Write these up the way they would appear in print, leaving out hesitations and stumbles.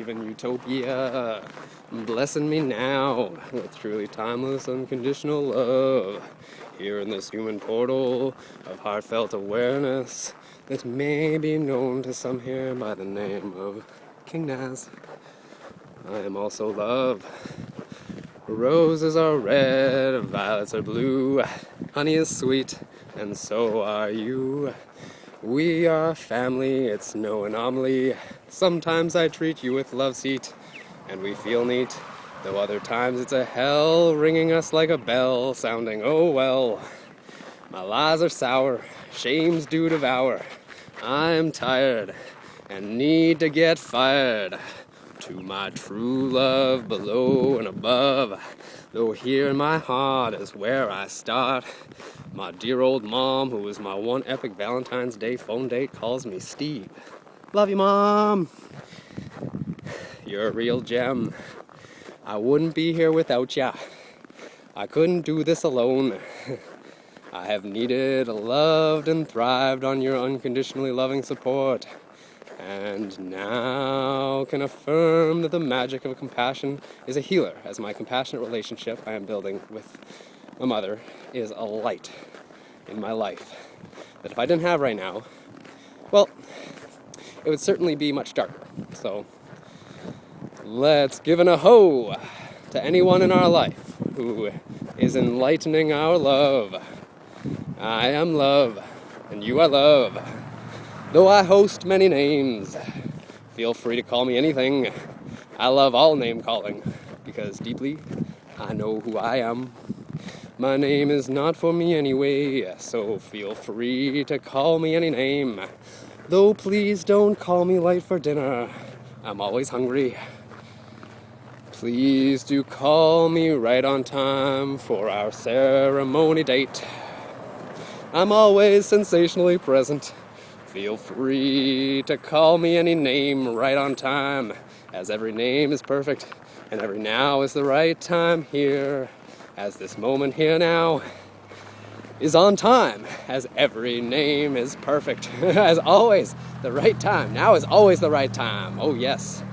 even utopia, blessing me now with truly timeless, unconditional love. Here in this human portal of heartfelt awareness that may be known to some here by the name of King Naz. I am also love. Roses are red, violets are blue, honey is sweet, and so are you. We are family, it's no anomaly. Sometimes I treat you with love seat, and we feel neat. Though other times it's a hell, ringing us like a bell, sounding oh well. My lies are sour, shames do devour. I'm tired, and need to get fired. To my true love below and above, though here in my heart is where I start. My dear old mom, who was my one epic Valentine's Day phone date, calls me Steve. Love you, Mom. You're a real gem. I wouldn't be here without ya. I couldn't do this alone. I have needed, loved, and thrived on your unconditionally loving support. And now can affirm that the magic of compassion is a healer, as my compassionate relationship I am building with my mother is a light in my life that if I didn't have right now, well, it would certainly be much darker. So let's give an aho to anyone in our life who is enlightening our love. I am love, and you are love. Though I host many names, feel free to call me anything. I love all name calling, because deeply I know who I am. My name is not for me anyway, so feel free to call me any name. Though please don't call me late for dinner, I'm always hungry. Please do call me right on time for our ceremony date. I'm always sensationally present. Feel free to call me any name right on time, as every name is perfect, and every now is the right time here, as this moment here now is on time, as every name is perfect, as always the right time. Now is always the right time. Oh yes,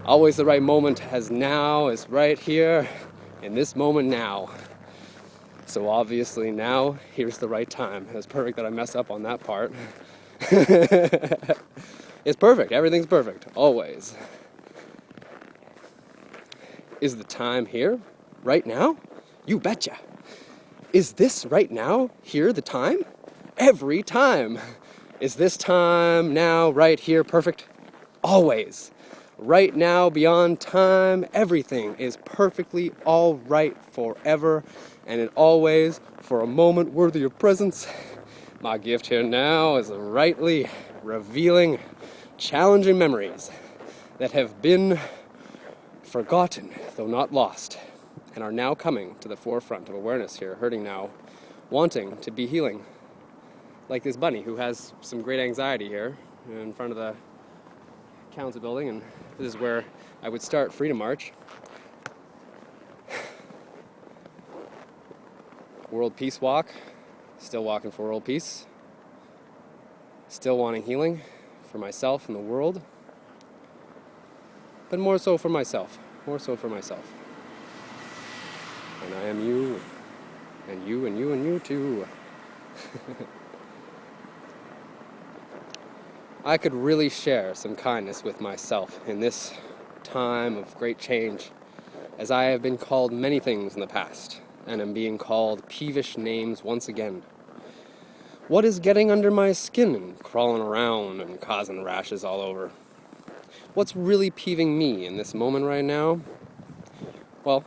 always the right moment, as now is right here, in this moment now. So obviously now, here's the right time. It's perfect that I mess up on that part. It's perfect. Everything's perfect. Always. Is the time here? Right now? You betcha. Is this right now? Here the time? Every time. Is this time now right here perfect? Always. Right now, beyond time, everything is perfectly all right forever and in always for a moment worthy of presence. My gift here now is rightly revealing, challenging memories that have been forgotten, though not lost, and are now coming to the forefront of awareness here, hurting now, wanting to be healing. Like this bunny who has some great anxiety here in front of the council building, and this is where I would start Freedom March. World Peace Walk. Still walking for world peace. Still wanting healing for myself and the world. But more so for myself. More so for myself. And I am you. And you and you and you too. I could really share some kindness with myself in this time of great change, as I have been called many things in the past, and am being called peevish names once again. What is getting under my skin and crawling around and causing rashes all over? What's really peeving me in this moment right now? Well,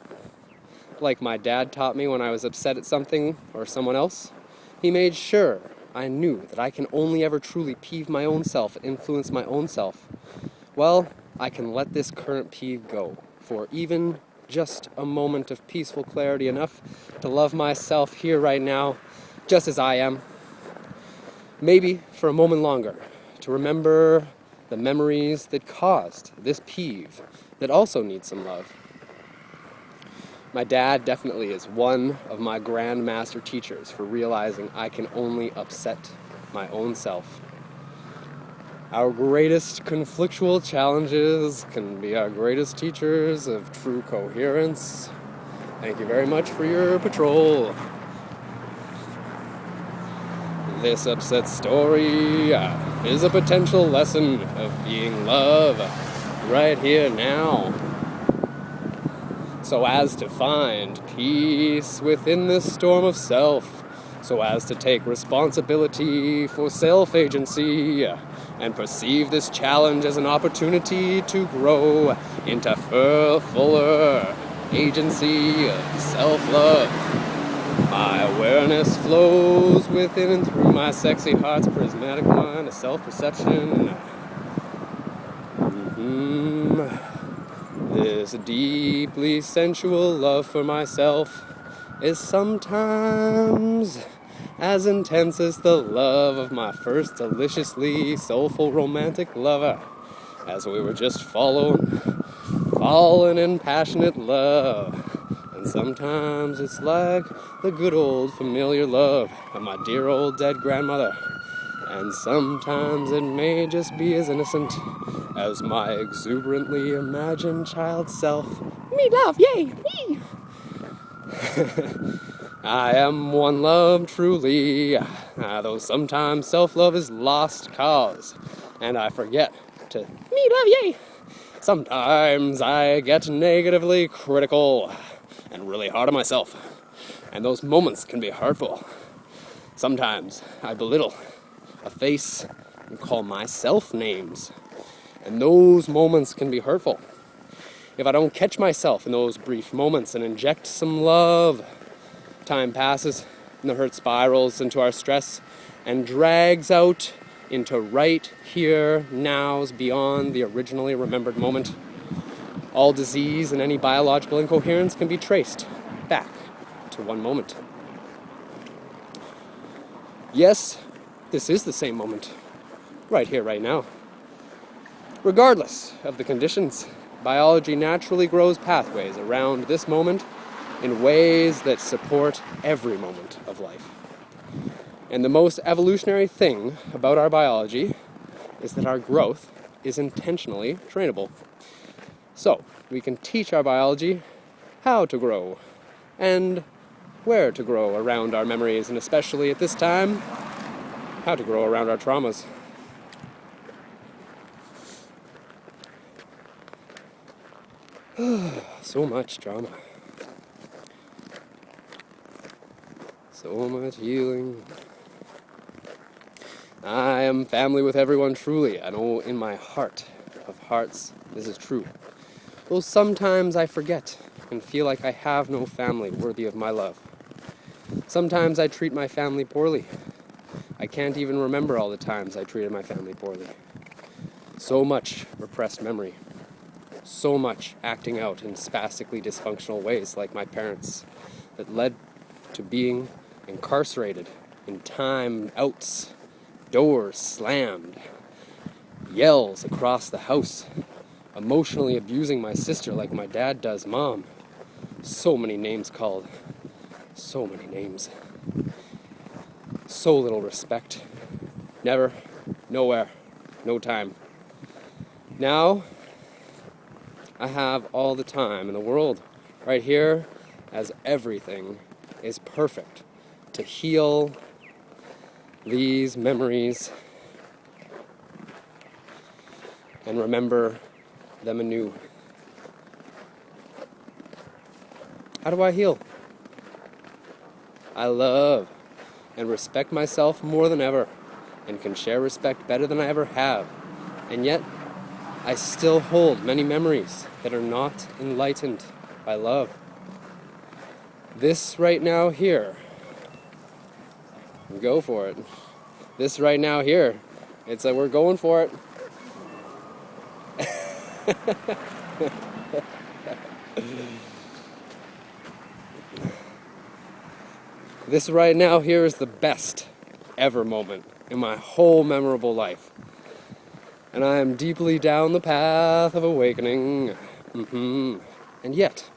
like my dad taught me when I was upset at something or someone else, he made sure I knew that I can only ever truly peeve my own self, influence my own self. Well, I can let this current peeve go for even just a moment of peaceful clarity enough to love myself here right now, just as I am. Maybe for a moment longer, to remember the memories that caused this peeve that also needs some love. My dad definitely is one of my grandmaster teachers for realizing I can only upset my own self. Our greatest conflictual challenges can be our greatest teachers of true coherence. Thank you very much for your patrol. This upset story is a potential lesson of being love right here now, so as to find peace within this storm of self, so as to take responsibility for self-agency and perceive this challenge as an opportunity to grow into fuller agency of self-love. My awareness flows within and through my sexy heart's prismatic mind of self-perception. This deeply sensual love for myself is sometimes as intense as the love of my first deliciously soulful romantic lover, as we were just fallen in passionate love. And sometimes it's like the good old familiar love of my dear old dead grandmother. And sometimes it may just be as innocent as my exuberantly imagined child self. Me love, yay, me! I am one love truly, though sometimes self-love is lost cause, and I forget to me love, yay! Sometimes I get negatively critical and really hard on myself, and those moments can be hurtful. Sometimes I belittle a face and call myself names, and those moments can be hurtful. If I don't catch myself in those brief moments and inject some love, time passes and the hurt spirals into our stress and drags out into right here, nows beyond the originally remembered moment. All disease and any biological incoherence can be traced back to one moment. Yes, this is the same moment, right here, right now. Regardless of the conditions, biology naturally grows pathways around this moment in ways that support every moment of life. And the most evolutionary thing about our biology is that our growth is intentionally trainable. So, we can teach our biology how to grow and where to grow around our memories, and especially at this time, how to grow around our traumas. So much drama. So much healing. I am family with everyone truly. I know in my heart of hearts this is true. Though sometimes I forget and feel like I have no family worthy of my love. Sometimes I treat my family poorly. I can't even remember all the times I treated my family poorly. So much repressed memory. So much acting out in spastically dysfunctional ways like my parents that led to being incarcerated in time outs, doors slammed, yells across the house, emotionally abusing my sister like my dad does mom. So many names called. So many names. So little respect. Never, nowhere, no time. Now, I have all the time in the world, right here, as everything is perfect to heal these memories and remember them anew. How do I heal? I love and respect myself more than ever, and can share respect better than I ever have. And yet, I still hold many memories that are not enlightened by love. This right now here, go for it. This right now here, it's like we're going for it. This right now here is the best ever moment in my whole memorable life. And I am deeply down the path of awakening. And yet,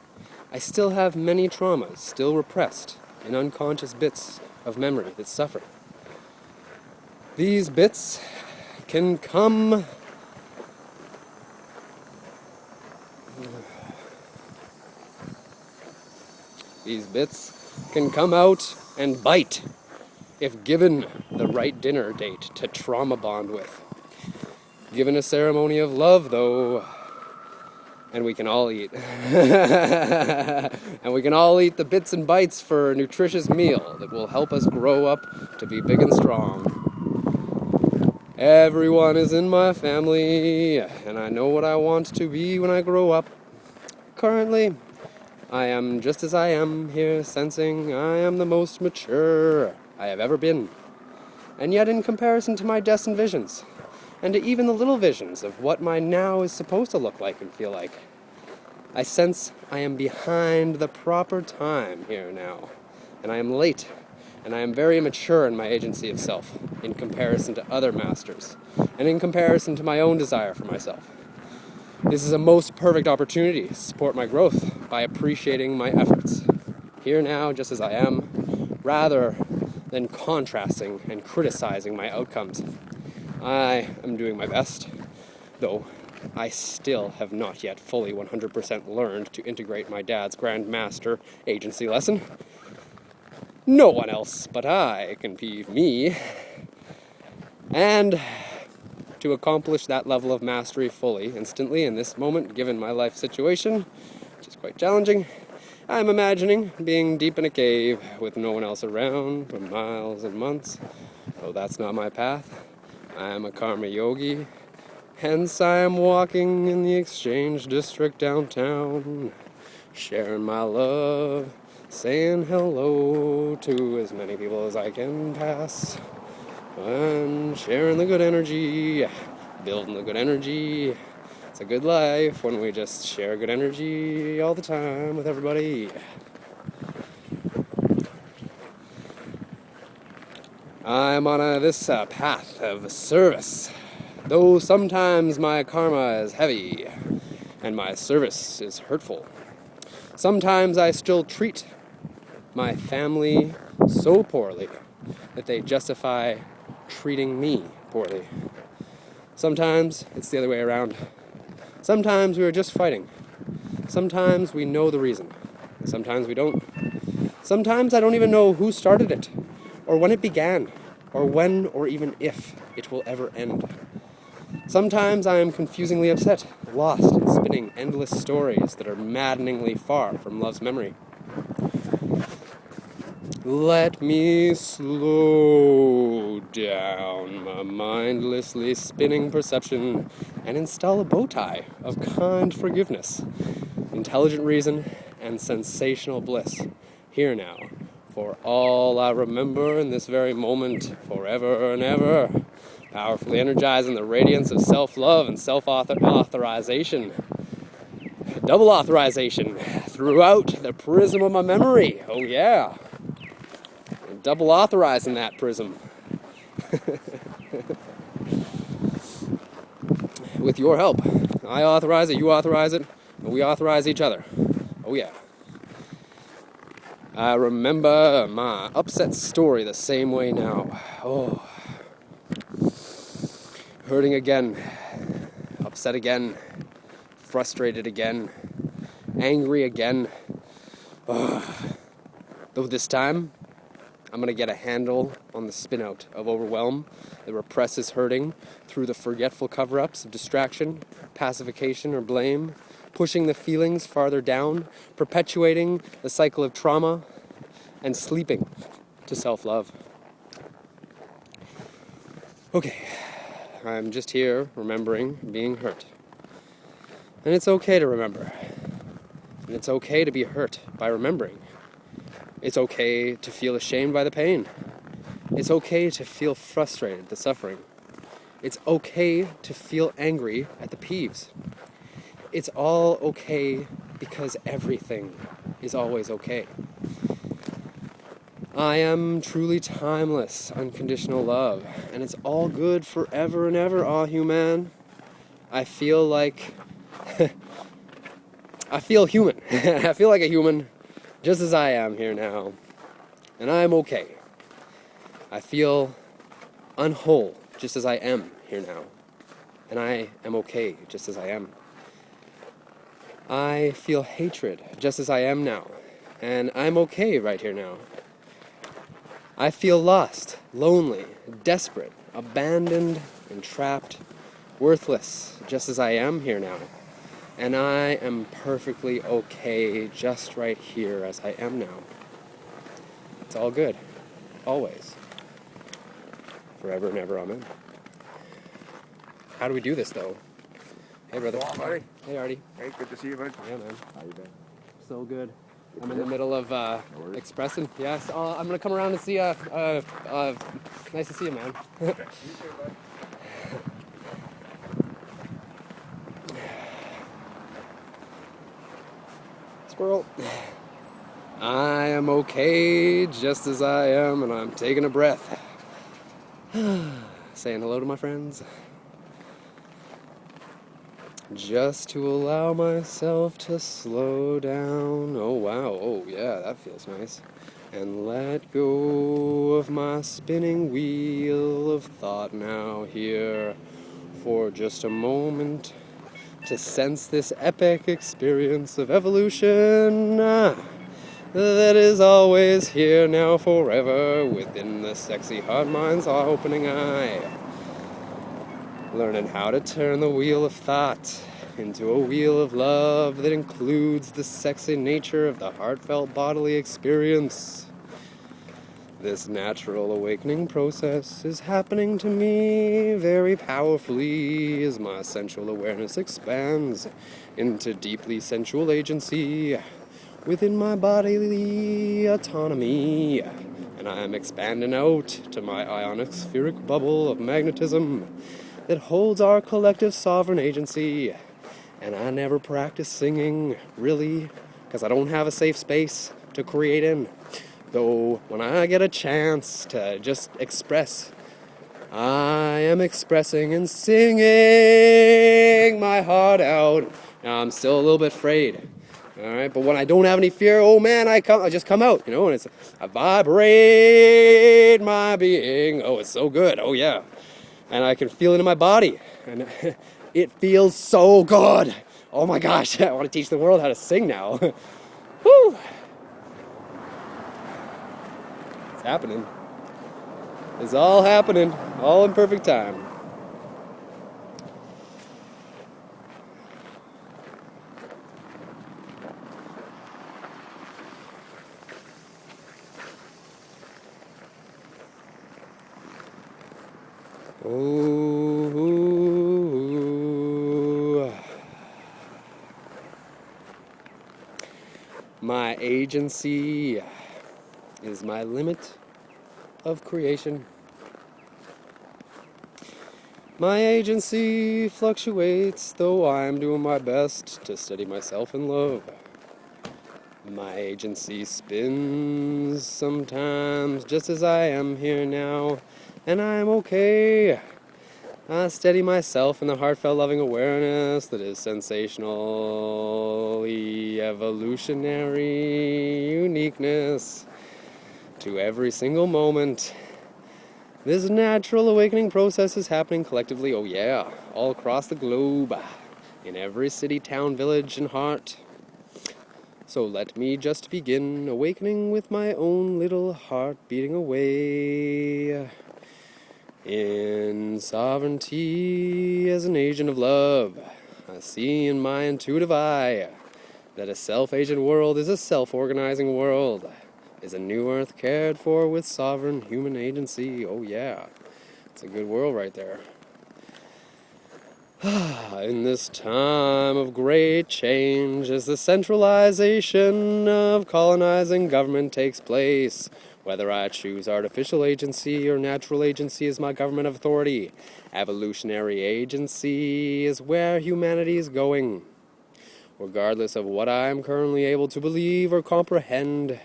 I still have many traumas still repressed in unconscious bits of memory that suffer. These bits can come. These bits can come out and bite if given the right dinner date to trauma bond with. Given a ceremony of love, though, and we can all eat. And we can all eat the bits and bites for a nutritious meal that will help us grow up to be big and strong. Everyone is in my family, and I know what I want to be when I grow up. Currently, I am just as I am here, sensing I am the most mature I have ever been. And yet, in comparison to my destined visions, and to even the little visions of what my now is supposed to look like and feel like, I sense I am behind the proper time here now, and I am late, and I am very immature in my agency of self, in comparison to other masters, and in comparison to my own desire for myself. This is a most perfect opportunity to support my growth by appreciating my efforts, here now just as I am, rather than contrasting and criticizing my outcomes. I am doing my best, though I still have not yet fully 100% learned to integrate my dad's Grand Master agency lesson. No one else but I can peeve me. And to accomplish that level of mastery fully, instantly, in this moment, given my life situation, which is quite challenging, I'm imagining being deep in a cave with no one else around for miles and months. Though that's not my path. I am a karma yogi, hence I am walking in the exchange district downtown, sharing my love, saying hello to as many people as I can pass, and sharing the good energy, building the good energy. It's a good life when we just share good energy all the time with everybody. I'm on this path of service, though sometimes my karma is heavy and my service is hurtful. Sometimes I still treat my family so poorly that they justify treating me poorly. Sometimes it's the other way around. Sometimes we are just fighting. Sometimes we know the reason. Sometimes we don't. Sometimes I don't even know who started it, or when it began, or when or even if it will ever end. Sometimes I am confusingly upset, lost in spinning endless stories that are maddeningly far from love's memory. Let me slow down my mindlessly spinning perception and install a bow tie of kind forgiveness, intelligent reason, and sensational bliss, here now, for all I remember in this very moment, forever and ever, powerfully energizing the radiance of self-love and self-authorization, double authorization throughout the prism of my memory. Oh yeah. Double authorizing that prism. With your help. I authorize it, you authorize it, and we authorize each other. Oh yeah. I remember my upset story the same way now. Oh. Hurting again. Upset again. Frustrated again. Angry again. Oh. Though this time, I'm going to get a handle on the spin-out of overwhelm that represses hurting through the forgetful cover-ups of distraction, pacification, or blame, pushing the feelings farther down, perpetuating the cycle of trauma, and sleeping to self-love. Okay, I'm just here remembering being hurt. And it's okay to remember. And it's okay to be hurt by remembering. It's okay to feel ashamed by the pain. It's okay to feel frustrated at the suffering. It's okay to feel angry at the peeves. It's all okay because everything is always okay. I am truly timeless, unconditional love, and it's all good forever and ever, ah, human. I feel like... I feel human. I feel like a human, just as I am here now. And I'm okay. I feel unwhole, just as I am here now, and I am okay just as I am. I feel hatred just as I am now, and I'm okay right here now. I feel lost, lonely, desperate, abandoned, and trapped, worthless, just as I am here now. And I am perfectly okay just right here as I am now. It's all good. Always. Forever and ever, amen. How do we do this, though? Hey, brother. Come on, buddy. Hey, Artie. Hey, good to see you, bud. Yeah, man. How you been? So good. I'm in to the middle of worries. expressing. Yes, I'm going to come around and see you. Nice to see you, man. You too, bud. Squirrel. I am okay just as I am, and I'm taking a breath. Saying hello to my friends. Just to allow myself to slow down. Oh, wow. Oh, yeah, that feels nice. And let go of my spinning wheel of thought now here for just a moment to sense this epic experience of evolution that is always here now forever within the sexy heart mind's opening eye. Learning how to turn the wheel of thought into a wheel of love that includes the sexy nature of the heartfelt bodily experience. This natural awakening process is happening to me very powerfully as my sensual awareness expands into deeply sensual agency within my bodily autonomy. And I am expanding out to my ionic spheric bubble of magnetism that holds our collective sovereign agency. And I never practice singing, really, because I don't have a safe space to create in. Though, when I get a chance to just express, I am expressing and singing my heart out. Now, I'm still a little bit afraid. Alright, but when I don't have any fear, oh man, I just come out, and it's, I vibrate my being. Oh, it's so good, oh yeah. And I can feel it in my body, and it feels so good. Oh my gosh, I want to teach the world how to sing now. Woo! It's happening. It's all happening, all in perfect time. Oh, my agency is my limit of creation. My agency fluctuates, though I'm doing my best to steady myself in love. My agency spins sometimes just as I am here now, and I'm okay. I steady myself in the heartfelt loving awareness that is sensationally evolutionary uniqueness to every single moment. This natural awakening process is happening collectively, oh yeah, all across the globe, in every city, town, village, and heart. So let me just begin awakening with my own little heart beating away in sovereignty as an agent of love. I see in my intuitive eye that a self-agent world is a self-organizing world, is a new earth cared for with sovereign human agency. Oh yeah, it's a good world right there. In this time of great change, as the centralization of colonizing government takes place, whether I choose artificial agency or natural agency as my government of authority, evolutionary agency is where humanity is going. Regardless of what I am currently able to believe or comprehend,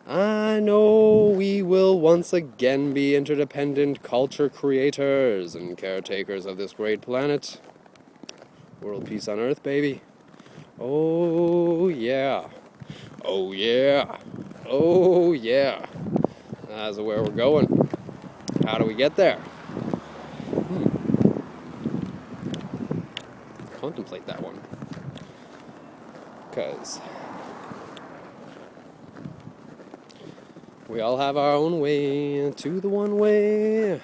I know we will once again be interdependent culture creators and caretakers of this great planet. World peace on earth, baby. Oh, yeah. Oh, yeah. Oh, yeah. That's where we're going. How do we get there? contemplate that one. Because we all have our own way to the one way.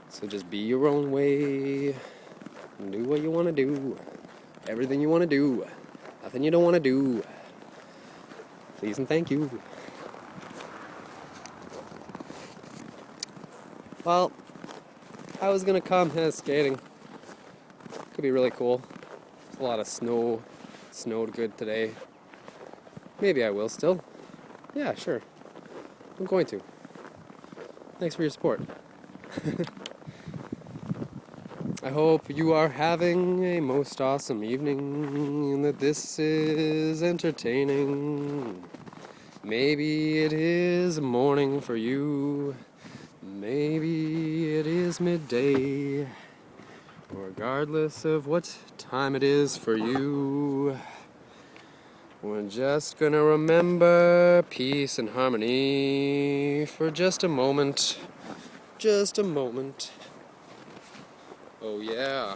So just be your own way. And do what you want to do. Everything you want to do. Nothing you don't want to do. Please and thank you. Well, I was gonna come skating. Could be really cool. There's a lot of snow. Snowed good today. Maybe I will still. Yeah, sure. I'm going to. Thanks for your support. I hope you are having a most awesome evening and that this is entertaining. Maybe it is morning for you. Maybe it is midday. Regardless of what time it is for you, we're just gonna remember peace and harmony for just a moment. Just a moment. Oh yeah.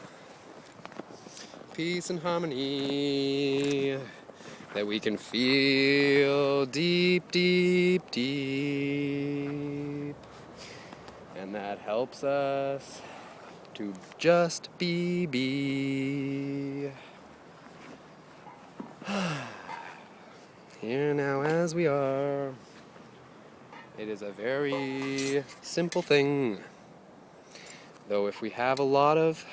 Peace and harmony that we can feel deep, deep, deep. And that helps us to just be. Here now as we are. It is a very simple thing. Though if we have a lot of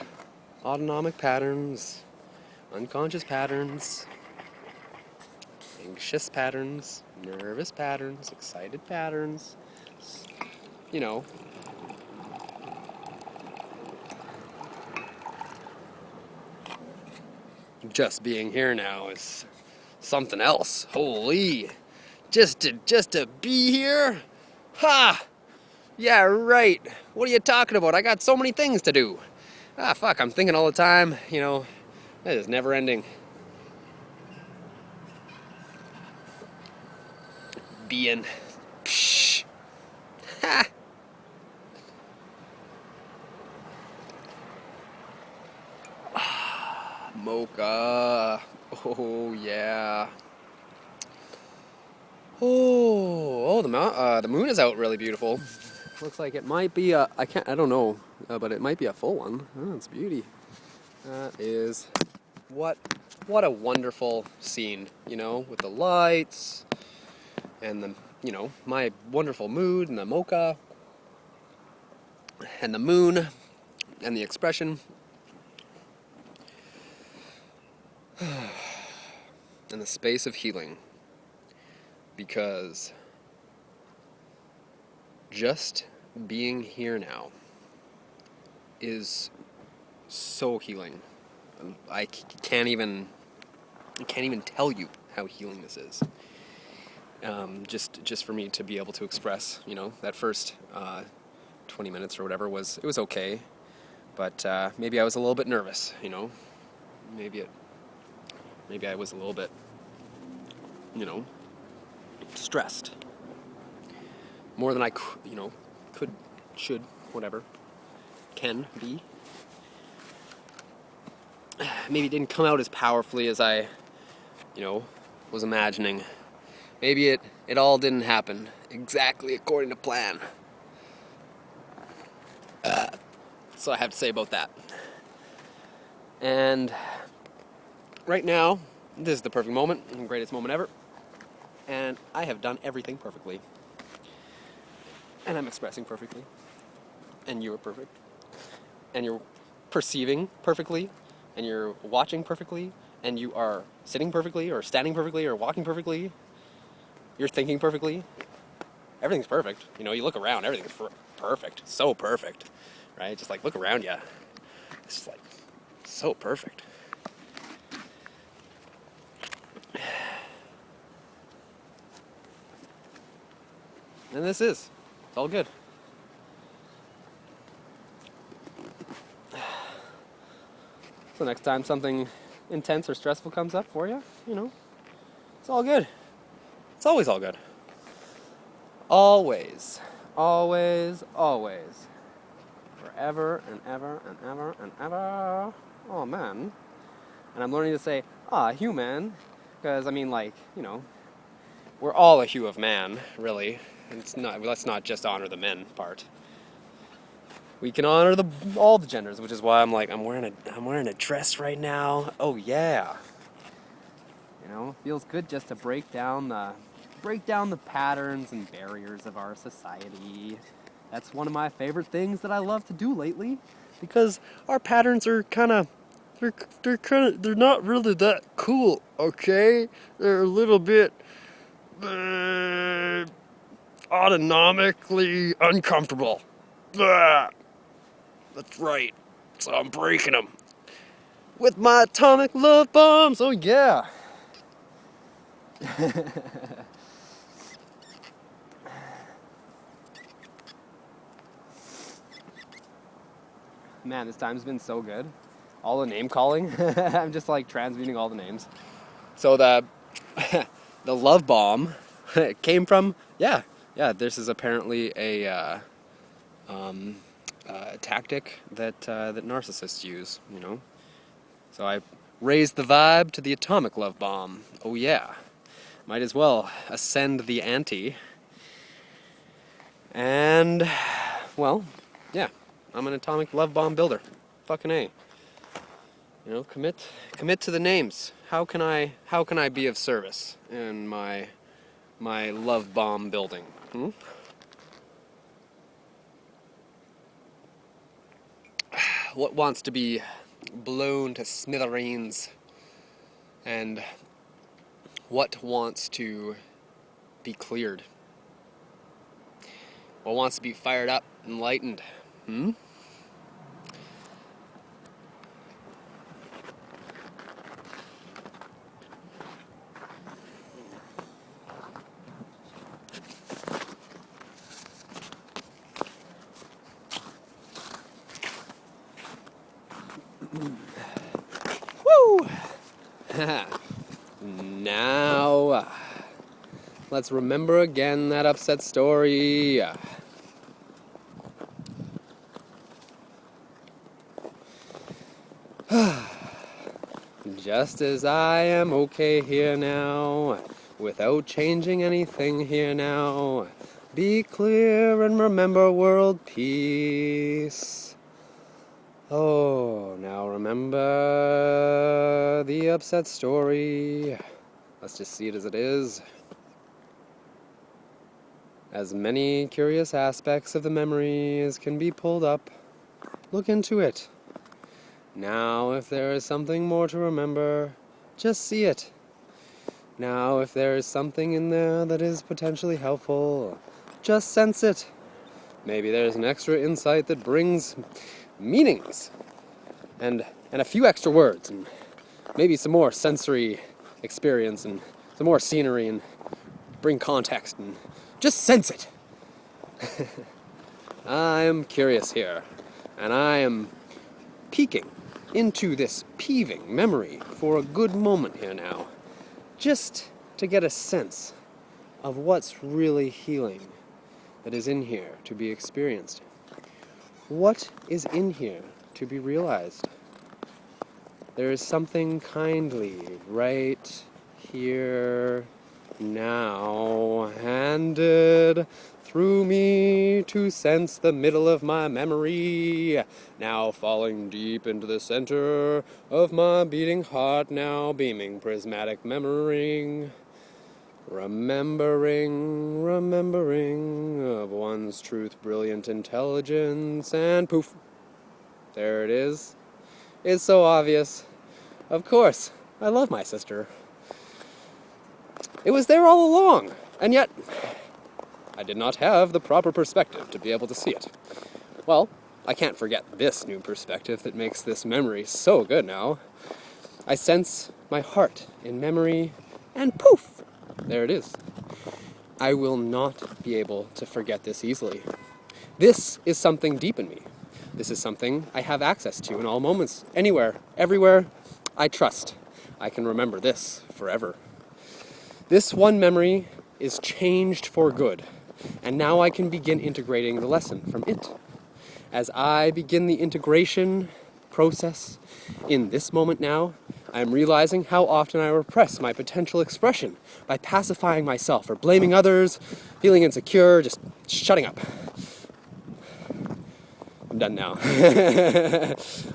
autonomic patterns, unconscious patterns, anxious patterns, nervous patterns, excited patterns, you know, just being here now is something else. Holy, just to be here? Ha! Yeah, right. What are you talking about? I got so many things to do. Ah, fuck, I'm thinking all the time, you know, that is never ending. Being. Psh. Ha! Mocha. Oh, yeah. Oh, the moon is out really beautiful. Looks like it might be I don't know, but it might be a full one. Oh, it's beauty. That is, what a wonderful scene, you know, with the lights and the, you know, my wonderful mood and the mocha and the moon and the expression and the space of healing, because just being here now is so healing. I can't even tell you how healing this is. Just for me to be able to express, you know, that first 20 minutes or whatever it was okay, but maybe I was a little bit nervous, you know. Maybe I was a little bit, you know, stressed. More than I could, should, whatever, can be. Maybe it didn't come out as powerfully as I, you know, was imagining. Maybe it all didn't happen exactly according to plan. So I have to say about that. And right now, this is the perfect moment, the greatest moment ever. And I have done everything perfectly. And I'm expressing perfectly. And you are perfect. And you're perceiving perfectly. And you're watching perfectly. And you are sitting perfectly, or standing perfectly, or walking perfectly. You're thinking perfectly. Everything's perfect. You know, you look around, everything's perfect. So perfect. Right? Just like, look around you. It's just like, so perfect. And this is. It's all good. So next time something intense or stressful comes up for you, you know, it's all good. It's always all good. Always. Always, always. Forever and ever and ever and ever oh man. And I'm learning to say, human. Because, I mean, like, we're all a hue of man, really. Let's not just honor the men part. We can honor all the genders, which is why I'm wearing a dress right now. Oh yeah. Feels good just to break down the patterns and barriers of our society. That's one of my favorite things that I love to do lately, because our patterns are they're not really that cool, okay? They're a little bit autonomically uncomfortable. That's right. So I'm breaking them with my atomic love bombs. Oh yeah. Man, this time's been so good. All the name calling. I'm just like transmuting all the names. So the love bomb came from this is apparently a tactic that narcissists use. So I raised the vibe to the atomic love bomb. Oh yeah, might as well ascend the ante. And well, yeah, I'm an atomic love bomb builder. Fucking A. Commit to the names. How can I be of service in my love bomb building? What wants to be blown to smithereens, and what wants to be cleared? What wants to be fired up, enlightened? Woo! Now, let's remember again that upset story. Just as I am okay here now, without changing anything here now. Be clear and remember world peace. Oh, now remember the upset story. Let's just see it as it is. As many curious aspects of the memory as can be pulled up, look into it. Now, if there is something more to remember, just see it. Now, if there is something in there that is potentially helpful, just sense it. Maybe there's an extra insight that brings meanings and a few extra words, and maybe some more sensory experience and some more scenery, and bring context, and just sense it. I am curious here, and I am peeking into this peeving memory for a good moment here now, just to get a sense of what's really healing that is in here to be experienced. What is in here to be realized? There is something kindly right here now, handed through me to sense the middle of my memory, now falling deep into the center of my beating heart, now beaming prismatic memory, remembering of one's truth, brilliant intelligence, and poof, there it is. It's so obvious. Of course, I love my sister. It was there all along, and yet I did not have the proper perspective to be able to see it. Well, I can't forget this new perspective that makes this memory so good now. I sense my heart in memory, and poof, there it is. I will not be able to forget this easily. This is something deep in me. This is something I have access to in all moments, anywhere, everywhere. I trust I can remember this forever. This one memory is changed for good, and now I can begin integrating the lesson from it. As I begin the integration, process. In this moment now, I am realizing how often I repress my potential expression by pacifying myself or blaming others, feeling insecure, just shutting up. I'm done now.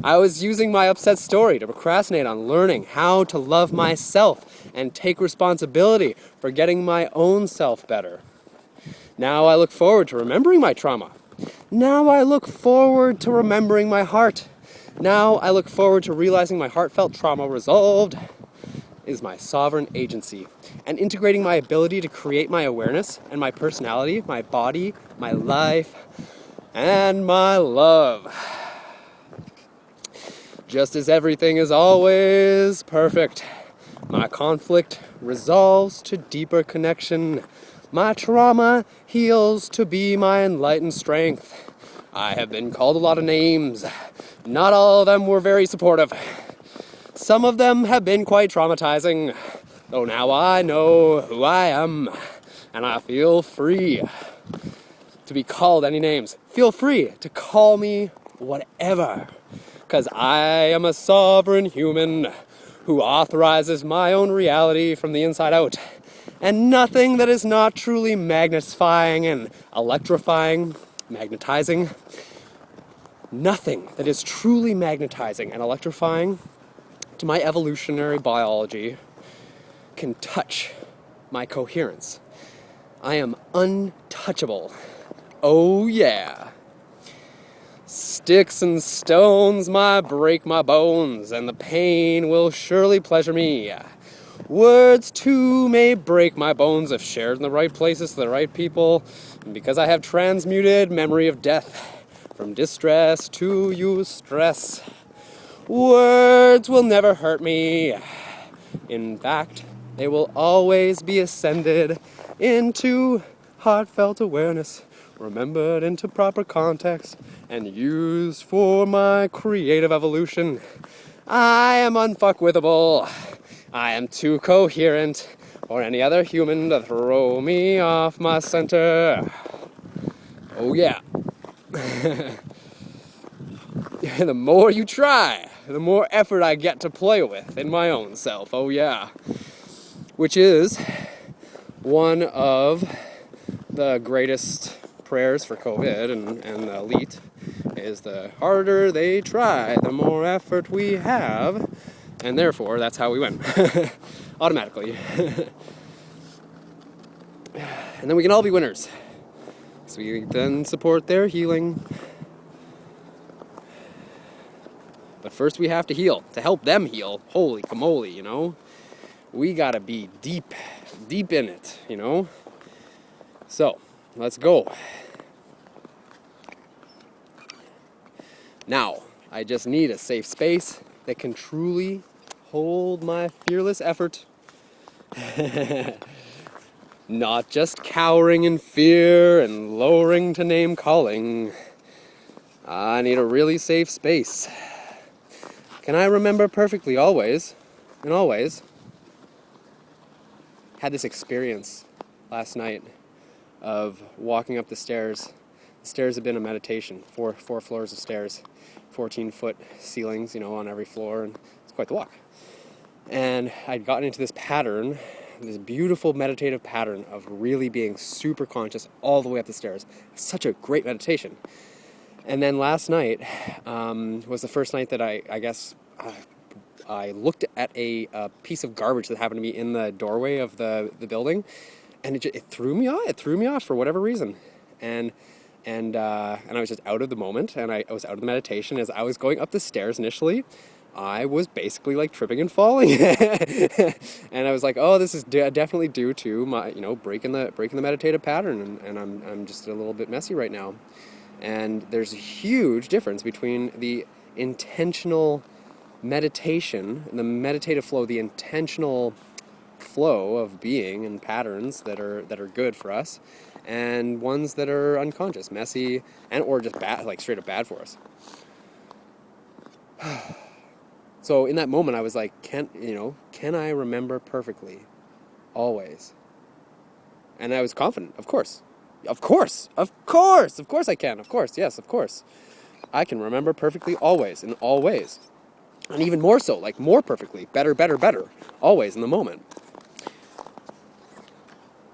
I was using my upset story to procrastinate on learning how to love myself and take responsibility for getting my own self better. Now I look forward to remembering my trauma. Now I look forward to remembering my heart. Now I look forward to realizing my heartfelt trauma resolved is my sovereign agency, and integrating my ability to create my awareness and my personality, my body, my life, and my love. Just as everything is always perfect, my conflict resolves to deeper connection. My trauma heals to be my enlightened strength. I have been called a lot of names. Not all of them were very supportive. Some of them have been quite traumatizing. Though now I know who I am, and I feel free to be called any names. Feel free to call me whatever, because I am a sovereign human who authorizes my own reality from the inside out. And nothing that is not truly magnifying and electrifying, magnetizing, nothing that is truly magnetizing and electrifying to my evolutionary biology can touch my coherence. I am untouchable. Oh yeah. Sticks and stones might break my bones, and the pain will surely pleasure me. Words too may break my bones if shared in the right places to the right people, and because I have transmuted memory of death from distress to eustress. Words will never hurt me. In fact, they will always be ascended into heartfelt awareness, remembered into proper context, and used for my creative evolution. I am unfuckwithable. I am too coherent for any other human to throw me off my center. Oh yeah. The more you try, the more effort I get to play with in my own self. Oh yeah. Which is one of the greatest prayers for COVID and the elite, is the harder they try, the more effort we have, and therefore that's how we win. Automatically. And then we can all be winners. So we then support their healing. But first we have to heal, to help them heal. Holy camole, you know? We gotta be deep in it, you know? So, let's go. Now, I just need a safe space that can truly hold my fearless effort. Not just cowering in fear and lowering to name calling. I need a really safe space. Can I remember perfectly always, and always? Had this experience last night of walking up the stairs. The stairs have been a meditation, four floors of stairs, 14-foot ceilings, you know, on every floor, and it's quite the walk. And I'd gotten into this pattern, this beautiful meditative pattern of really being super conscious all the way up the stairs. Such a great meditation. And then last night was the first night that I guess I looked at a piece of garbage that happened to be in the doorway of the building, and it threw me off. It threw me off for whatever reason, and I was just out of the moment, and I was out of the meditation. As I was going up the stairs initially, I was basically like tripping and falling, and I was like, "Oh, this is definitely due to my, you know, breaking the meditative pattern, and I'm just a little bit messy right now." And there's a huge difference between the intentional meditation, the meditative flow, the intentional flow of being and patterns that are good for us, and ones that are unconscious, messy, and or just bad, like straight up bad for us. So in that moment, I was like, can I remember perfectly, always? And I was confident, of course I can, of course, yes, of course. I can remember perfectly always, in all ways. And even more so, like more perfectly, better, always in the moment.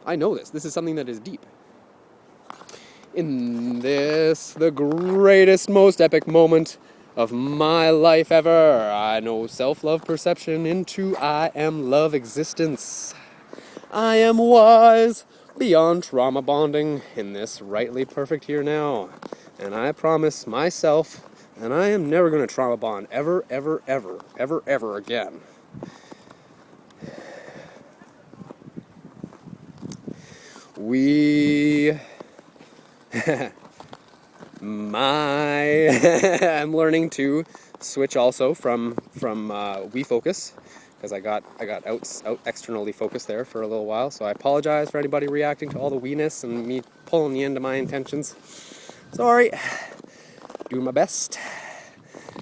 I know this. This is something that is deep. In this, the greatest, most epic moment of my life ever, I know self-love perception into I am love existence. I am wise beyond trauma bonding in this rightly perfect here now. And I promise myself, and I am never going to trauma bond ever again. I'm learning to switch also from we focus, because I got out externally focused there for a little while. So I apologize for anybody reacting to all the we-ness and me pulling you into my intentions. Sorry. Doing my best.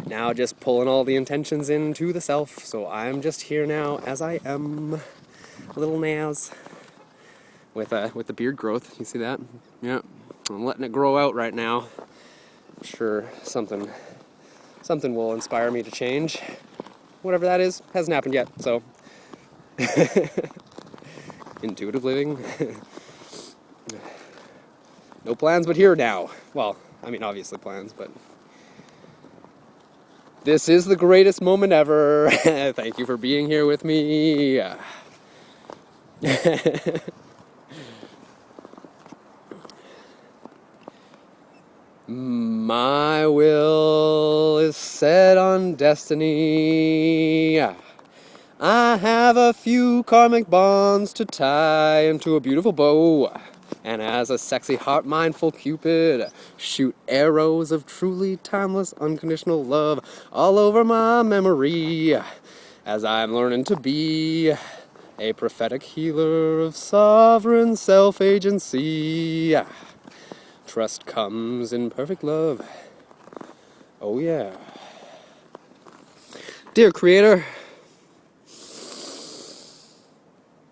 Now just pulling all the intentions into the self. So I'm just here now as I am. Little Naz. With the beard growth. You see that? Yeah. I'm letting it grow out right now. I'm sure something will inspire me to change. Whatever that is, hasn't happened yet, so. Intuitive living. No plans, but here now. Well, I mean, obviously plans, but. This is the greatest moment ever. Thank you for being here with me. My will is set on destiny. I have a few karmic bonds to tie into a beautiful bow. And as a sexy heart-mindful Cupid, shoot arrows of truly timeless, unconditional love all over my memory. As I'm learning to be a prophetic healer of sovereign self-agency. Trust comes in perfect love. Oh yeah. Dear Creator,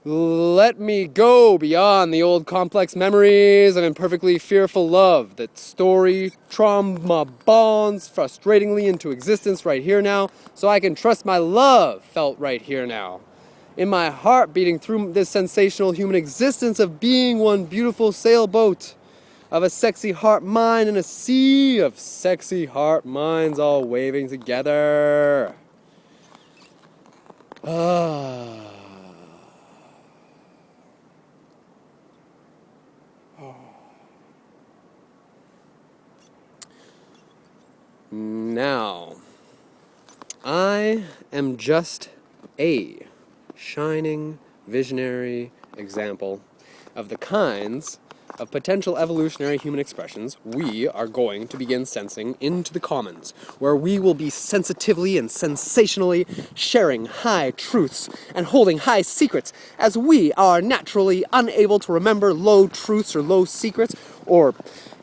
let me go beyond the old complex memories of imperfectly fearful love that story, trauma bonds frustratingly into existence right here now, so I can trust my love felt right here now. In my heart beating through this sensational human existence of being one beautiful sailboat. Of a sexy heart mind in a sea of sexy heart minds all waving together. Now, I am just a shining, visionary example of the kinds of potential evolutionary human expressions we are going to begin sensing into the commons, where we will be sensitively and sensationally sharing high truths and holding high secrets, as we are naturally unable to remember low truths or low secrets, or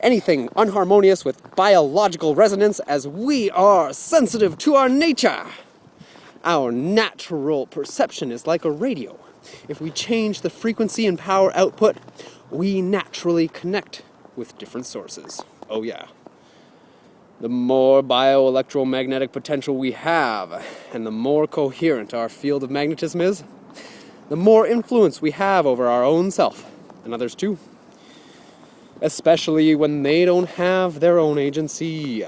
anything unharmonious with biological resonance, as we are sensitive to our nature. Our natural perception is like a radio. If we change the frequency and power output, we naturally connect with different sources. Oh yeah. The more bioelectromagnetic potential we have, and the more coherent our field of magnetism is, the more influence we have over our own self, and others too. Especially when they don't have their own agency.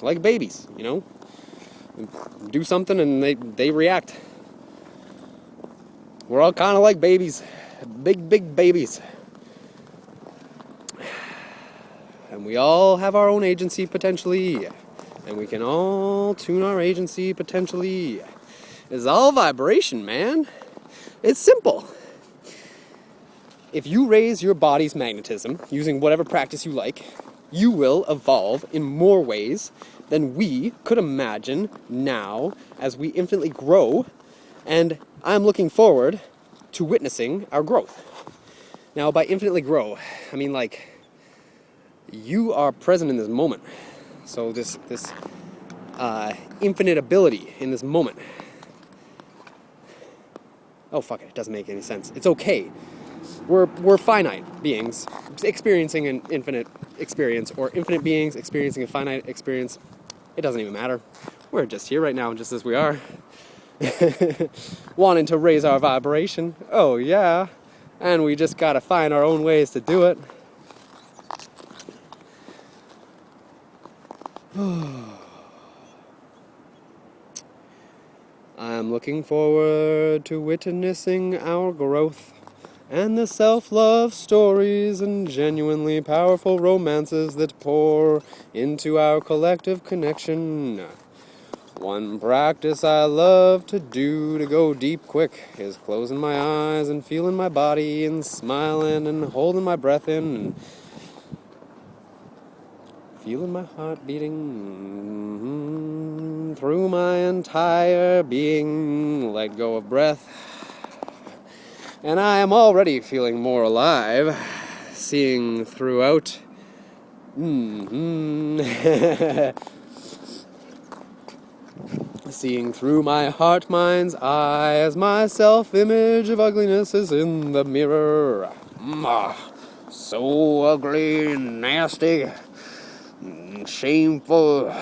Like babies, you know? Do something and they react. We're all kind of like babies. Big babies. And we all have our own agency potentially. And we can all tune our agency potentially. It's all vibration, man. It's simple. If you raise your body's magnetism using whatever practice you like, you will evolve in more ways than we could imagine now as we infinitely grow. And I'm looking forward to witnessing our growth. Now, by infinitely grow, I mean like you are present in this moment. So this infinite ability in this moment. Oh fuck it doesn't make any sense. It's okay. We're finite beings experiencing an infinite experience, or infinite beings experiencing a finite experience. It doesn't even matter. We're just here right now, just as we are. Wanting to raise our vibration. Oh yeah. And we just gotta find our own ways to do it. I'm looking forward to witnessing our growth and the self-love stories and genuinely powerful romances that pour into our collective connection. One practice I love to do to go deep quick is closing my eyes and feeling my body and smiling and holding my breath in and feeling my heart beating through my entire being. Let go of breath. And I am already feeling more alive, seeing throughout. Seeing through my heart mind's eye as my self-image of ugliness is in the mirror. So ugly, nasty, shameful.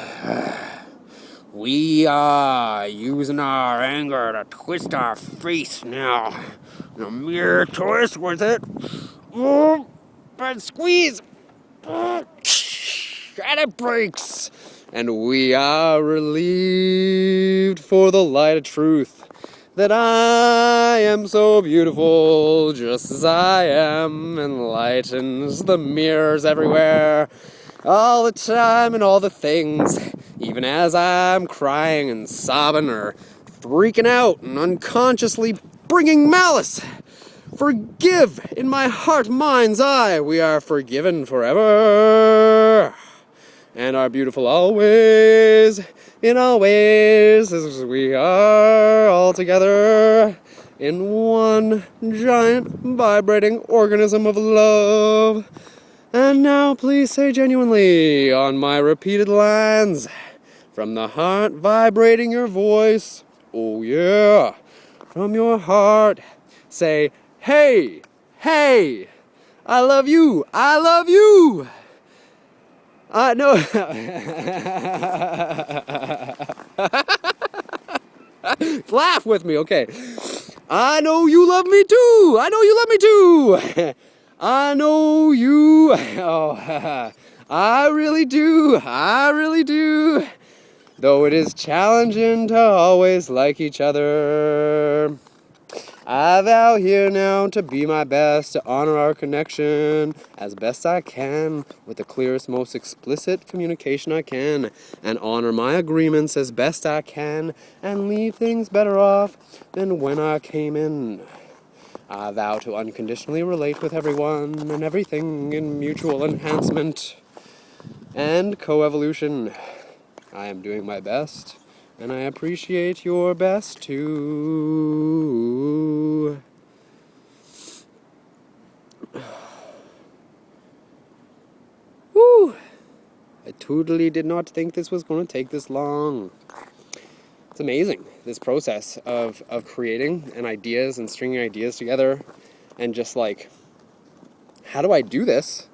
We are using our anger to twist our face now. A mere twist with it. Oh, but squeeze. And it breaks. And we are relieved for the light of truth. That I am so beautiful, just as I am, enlightens the mirrors everywhere, all the time and all the things, even as I'm crying and sobbing or freaking out and unconsciously bringing malice. Forgive in my heart, mind's eye, we are forgiven forever, and are beautiful always, in all ways, as we are all together in one giant vibrating organism of love. And now please say genuinely, on my repeated lines, from the heart vibrating your voice, oh yeah, from your heart, say, hey, hey, I love you, I love you. No. Laugh with me, okay. I know you love me too. I know you love me too. I know you. Oh, I really do. I really do. Though it is challenging to always like each other. I vow here now to be my best, to honor our connection as best I can, with the clearest, most explicit communication I can, and honor my agreements as best I can, and leave things better off than when I came in. I vow to unconditionally relate with everyone and everything in mutual enhancement and coevolution. I am doing my best. And I appreciate your best too. Woo! I totally did not think this was going to take this long. It's amazing, this process of creating and ideas and stringing ideas together and just like, how do I do this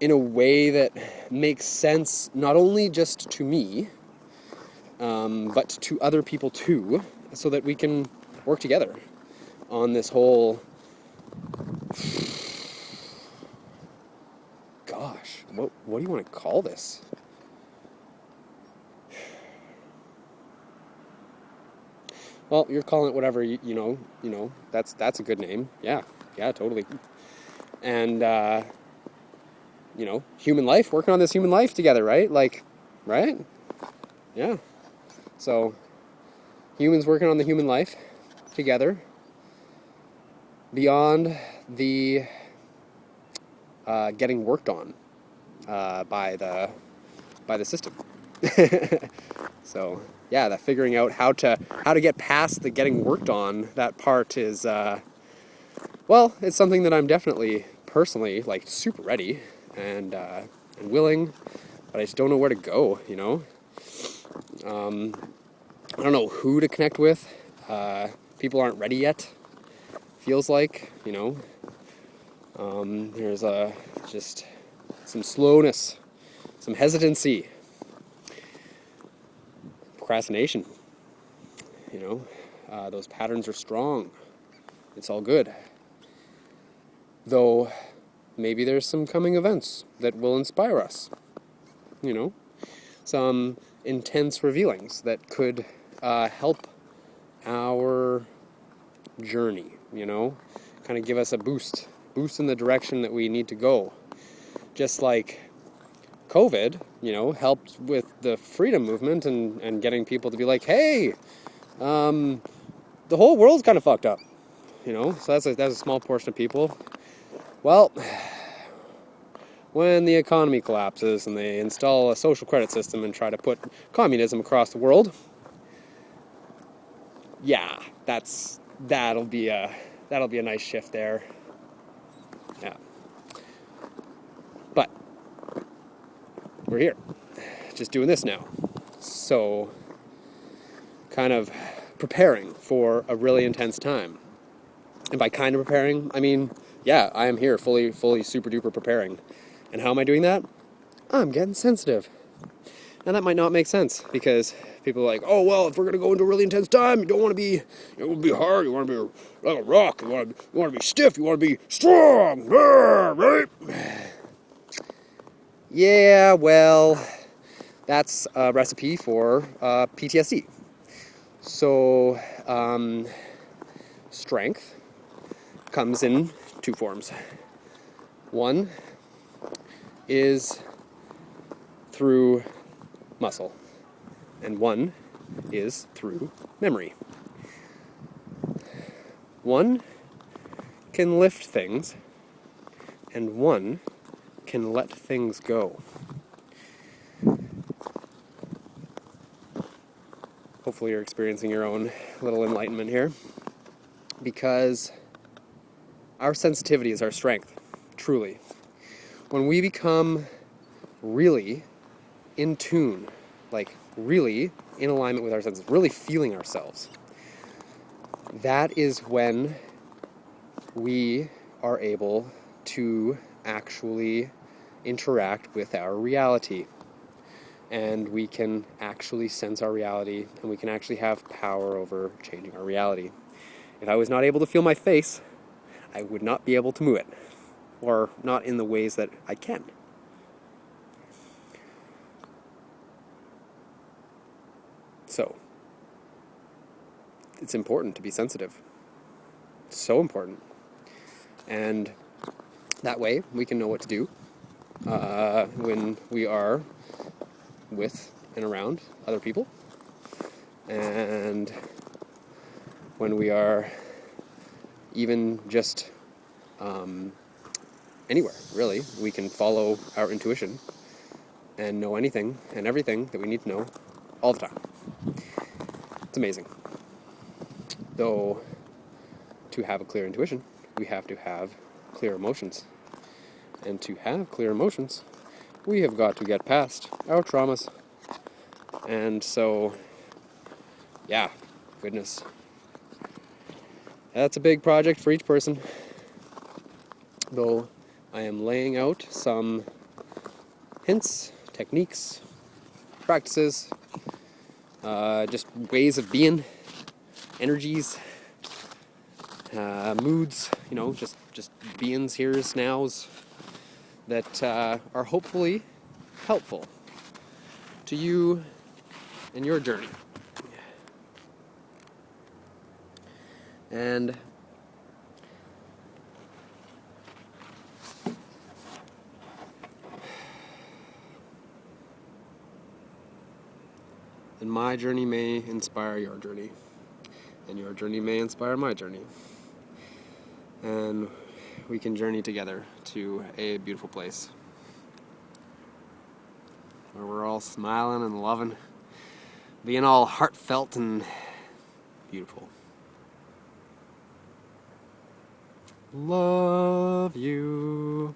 in a way that makes sense not only just to me, but to other people too, so that we can work together on this whole, gosh, what do you want to call this? Well, you're calling it whatever, you know, that's a good name. Yeah, totally. And, human life, working on this human life together, right? Like, right? Yeah. So, humans working on the human life together beyond the getting worked on by the system. So, yeah, that figuring out how to get past the getting worked on, that part is, it's something that I'm definitely personally like super ready and willing, but I just don't know where to go, you know? I don't know who to connect with. People aren't ready yet, feels like, you know? There's just some slowness, some hesitancy, procrastination. Those patterns are strong. It's all good. Though maybe there's some coming events that will inspire us. Some intense revealings that could help our journey, kind of give us a boost in the direction that we need to go. Just like COVID, helped with the freedom movement and getting people to be like, hey, the whole world's kind of fucked up, so that's a small portion of people. Well, when the economy collapses and they install a social credit system and try to put communism across the world, yeah, that'll be a nice shift there. Yeah. But we're here, just doing this now. So, kind of preparing for a really intense time. And by kind of preparing, I mean, yeah, I am here fully super duper preparing. And how am I doing that? I'm getting sensitive. And that might not make sense because people are like, oh, well, if we're going to go into a really intense time, you don't want to be, be hard, you want to be like a rock, you want to be stiff, you want to be strong, right? Yeah, well, that's a recipe for PTSD. So, strength comes in two forms. One is through muscle, and one is through memory. One can lift things, and one can let things go. Hopefully you're experiencing your own little enlightenment here, because our sensitivity is our strength, truly. When we become really in tune, like really in alignment with our senses, really feeling ourselves, that is when we are able to actually interact with our reality. And we can actually sense our reality, and we can actually have power over changing our reality. If I was not able to feel my face, I would not be able to move it, or not in the ways that I can. So, it's important to be sensitive. It's so important. And that way, we can know what to do when we are with and around other people, and when we are even just anywhere, really. We can follow our intuition and know anything and everything that we need to know all the time. It's amazing. Though, to have a clear intuition, we have to have clear emotions. And to have clear emotions, we have got to get past our traumas. And so, yeah, goodness. That's a big project for each person. Though I am laying out some hints, techniques, practices, just ways of being, energies, moods, just beings, here's, nows, that are hopefully helpful to you in your journey. And my journey may inspire your journey, and your journey may inspire my journey. And we can journey together to a beautiful place where we're all smiling and loving, being all heartfelt and beautiful. Love you.